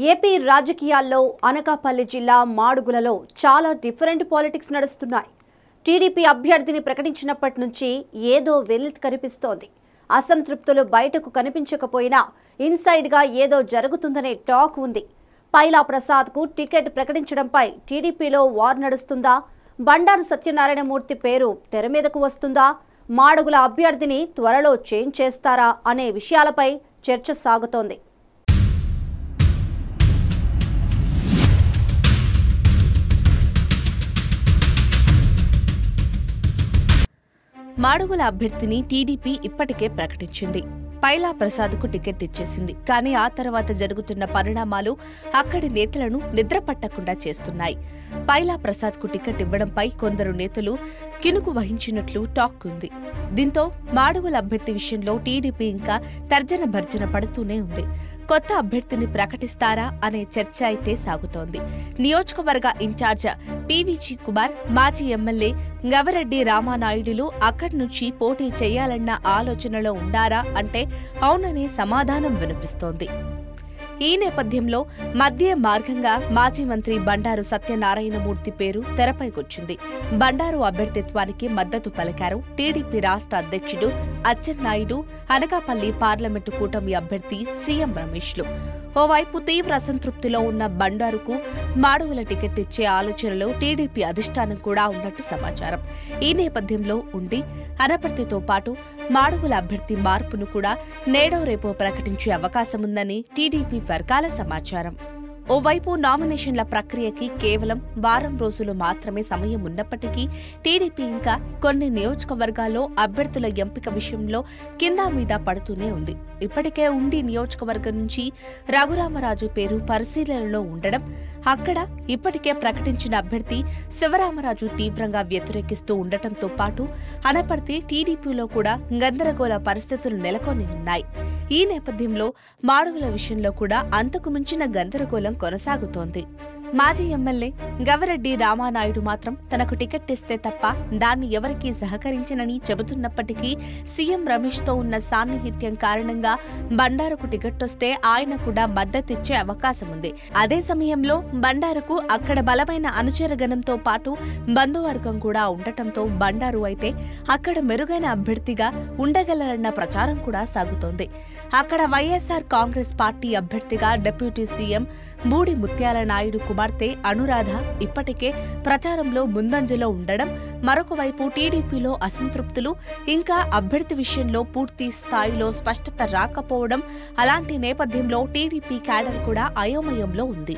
AP రాజకీయాల్లో అనకాపల్లి జిల్లా మాడుగులలో చాలా డిఫరెంట్ పాలిటిక్స్ నడుస్తున్నాయి. టీడీపీ అభ్యర్థిని ప్రకటించినప్పటి నుంచి ఏదో వెలితి కనిపిస్తోంది. అసంతృప్తులు బయటకు కనిపించకపోయినా ఇన్సైడ్ గా ఏదో జరుగుతుందనే టాక్ ఉంది. పైలా ప్రసాద్కు టికెట్ ప్రకటించడంపై టీడీపీలో వార్ నడుస్తుందా? బండారు సత్యనారాయణమూర్తి పేరు తెర మీదకు వస్తుందా? మాడుగుల అభ్యర్థిని త్వరలో చేంజ్ చేస్తారా అనే విషయాలపై చర్చ సాగుతోంది. మాడుగుల అభ్యర్థిని టీడీపీ ఇప్పటికే ప్రకటించింది. పైలా ప్రసాద్కు టికెట్ ఇచ్చేసింది. కానీ ఆ తర్వాత జరుగుతున్న పరిణామాలు అక్కడి నేతలను నిద్రపట్టకుండా చేస్తున్నాయి. పైలా ప్రసాద్కు టికెట్ ఇవ్వడంపై కొందరు నేతలు కినుకు వహించినట్లు టాక్ ఉంది. దీంతో మాడుగుల అభ్యర్థి విషయంలో టీడీపీ ఇంకా తర్జన భర్జన పడుతూనే ఉంది. కొత్త అభ్యర్థిని ప్రకటిస్తారా అనే చర్చ అయితే సాగుతోంది. నియోజకవర్గ ఇన్ఛార్జ్ పీవీజీ కుమార్, మాజీ ఎమ్మెల్యే గవరెడ్డి రామానాయుడులు అక్కడి నుంచి పోటీ చేయాలన్న ఆలోచనలో ఉండారా అంటే అవుననే సమాధానం వినిపిస్తోంది. ఈ నేపథ్యంలో మధ్య మార్గంగా మాజీ మంత్రి బండారు సత్యనారాయణమూర్తి పేరు తెరపైకొచ్చింది. బండారు అభ్యర్థిత్వానికి మద్దతు పలికారు టీడీపీ రాష్ట్ర అధ్యక్షుడు అచ్చెన్నాయుడు, అనకాపల్లి పార్లమెంటు కూటమి అభ్యర్థి సీఎం రమేష్లు. ఓవైపు తీవ్ర అసంతృప్తిలో ఉన్న బండారుకు మాడుగుల టికెట్ ఇచ్చే ఆలోచనలో టీడీపీ అధిష్టానం కూడా ఉన్నట్టు సమాచారం. ఈ నేపథ్యంలో ఉండి అనపర్తితో పాటు మాడుగుల అభ్యర్థి మార్పును కూడా నేడో రేపో ప్రకటించే అవకాశముందని టీడీపీ వర్గాల సమాచారం. ఓవైపు నామినేషన్ల ప్రక్రియకి కేవలం వారం రోజులు మాత్రమే సమయం ఉన్నప్పటికీ టీడీపీ ఇంకా కొన్ని నియోజకవర్గాల్లో అభ్యర్థుల ఎంపిక విషయంలో కిందా మీద పడుతూనే ఉంది. ఇప్పటికే ఉండి నియోజకవర్గం నుంచి రఘురామరాజు పేరు పరిశీలనలో ఉండడం, అక్కడ ఇప్పటికే ప్రకటించిన అభ్యర్థి శివరామరాజు తీవ్రంగా వ్యతిరేకిస్తూ ఉండటంతో పాటు అనపర్తి టీడీపీలో కూడా గందరగోళ పరిస్థితులు నెలకొని ఉన్నాయి. ఈ నేపథ్యంలో మాడుగుల విషయంలో కూడా అంతకు మించిన గందరగోళం కొనసాగుతోంది. మాజీ ఎమ్మెల్యే గవరెడ్డి రామానాయుడు మాత్రం తనకు టికెట్ ఇస్తే తప్ప దాన్ని ఎవరికీ సహకరించనని చెబుతున్నప్పటికీ సీఎం రమేష్తో ఉన్న సాన్నిహిత్యం కారణంగా బండారుకు టికెట్ వస్తే ఆయన కూడా మద్దతిచ్చే అవకాశం ఉంది. అదే సమయంలో బండారుకు అక్కడ బలమైన అనుచరగణంతో పాటు బంధువర్గం కూడా ఉండటంతో బండారు అయితే అక్కడ మెరుగైన అభ్యర్థిగా ఉండగలరన్న ప్రచారం కూడా సాగుతోంది. అక్కడ వైఎస్ఆర్ కాంగ్రెస్ పార్టీ అభ్యర్థిగా డిప్యూటీ సీఎం బూడి ముత్యాల నాయుడు కుమార్తె అనురాధ ఇప్పటికే ప్రచారంలో ముందంజలో ఉండడం, మరొక వైపు టీడీపీలో అసంతృప్తులు, ఇంకా అభ్యర్థి విషయంలో పూర్తి స్థాయిలో స్పష్టత రాకపోవడం, అలాంటి నేపథ్యంలో టీడీపీ క్యాడర్ కూడా అయోమయంలో ఉంది.